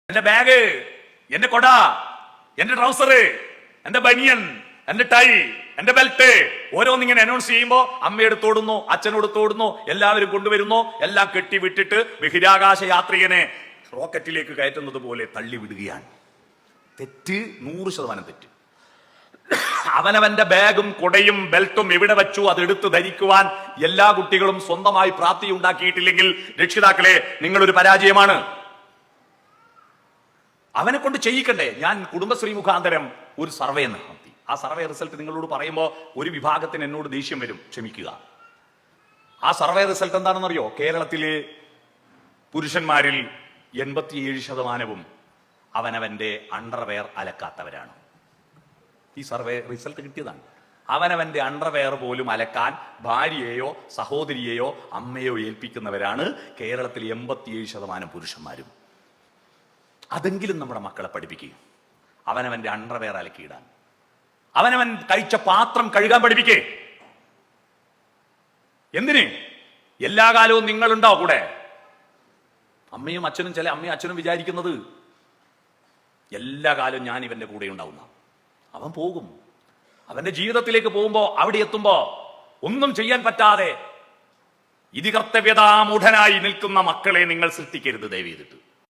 എന്റെ ബാഗ്, എന്റെ കൊട, എന്റെ ട്രൗസർ, എന്റെ ബനിയൻ, എന്റെ ടൈ, എന്റെ ബെൽറ്റ് ഓരോന്നിങ്ങനെ അനൗൺസ് ചെയ്യുമ്പോ അമ്മയെടുത്തോടുന്നു, അച്ഛനോടുത്തോടുന്നു, എല്ലാവരും കൊണ്ടുവരുന്നു. എല്ലാം കെട്ടിവിട്ടിട്ട് ബഹിരാകാശ യാത്രികനെ റോക്കറ്റിലേക്ക് കയറ്റുന്നത് പോലെ തള്ളിവിടുകയാണ്. തെറ്റ്, 100% തെറ്റ്. അവനവന്റെ ബാഗും കൊടയും ബെൽറ്റും എവിടെ വെച്ചു അതെടുത്ത് ധരിക്കുവാൻ എല്ലാ കുട്ടികളും സ്വന്തമായി പ്രാപ്തി ഉണ്ടാക്കിയിട്ടില്ലെങ്കിൽ രക്ഷിതാക്കളെ നിങ്ങളൊരു പരാജയമാണ്. അവനെ കൊണ്ട് ചെയ്യിക്കണ്ടേ? ഞാൻ കുടുംബശ്രീ മുഖാന്തരം ഒരു സർവേ നടത്തി. ആ സർവേ റിസൾട്ട് നിങ്ങളോട് പറയുമ്പോൾ ഒരു വിഭാഗത്തിന് എന്നോട് ദേഷ്യം വരും, ക്ഷമിക്കുക. ആ സർവേ റിസൾട്ട് എന്താണെന്നറിയോ? കേരളത്തിലെ പുരുഷന്മാരിൽ 87% അവനവന്റെ അണ്ടർവെയർ അലക്കാത്തവരാണ്. ഈ സർവേ റിസൾട്ട് കിട്ടിയതാണ്. അവനവന്റെ അണ്ടർവെയർ പോലും അലക്കാൻ ഭാര്യയെയോ സഹോദരിയെയോ അമ്മയോ ഏൽപ്പിക്കുന്നവരാണ് കേരളത്തിൽ 87% പുരുഷന്മാരും. അതെങ്കിലും നമ്മുടെ മക്കളെ പഠിപ്പിക്കുക. അവനവന്റെ അണ്ടർവെയർ അലക്കിയിടാൻ, അവനവൻ കഴിച്ച പാത്രം കഴുകാൻ പഠിപ്പിക്കേ. എന്തിന്? എല്ലാ കാലവും നിങ്ങളുണ്ടോ കൂടെ? അമ്മയും അച്ഛനും, ചില അമ്മയും അച്ഛനും വിചാരിക്കുന്നത് എല്ലാ കാലവും ഞാൻ ഇവന്റെ കൂടെ ഉണ്ടാവുന്ന. അവൻ പോകും. അവന്റെ ജീവിതത്തിലേക്ക് പോകുമ്പോ, അവിടെ എത്തുമ്പോ ഒന്നും ചെയ്യാൻ പറ്റാതെ ഇതികർത്തവ്യതാമൂഢനായി നിൽക്കുന്ന മക്കളെ നിങ്ങൾ സൃഷ്ടിക്കരുത് ദയവ് ചെയ്തിട്ട്.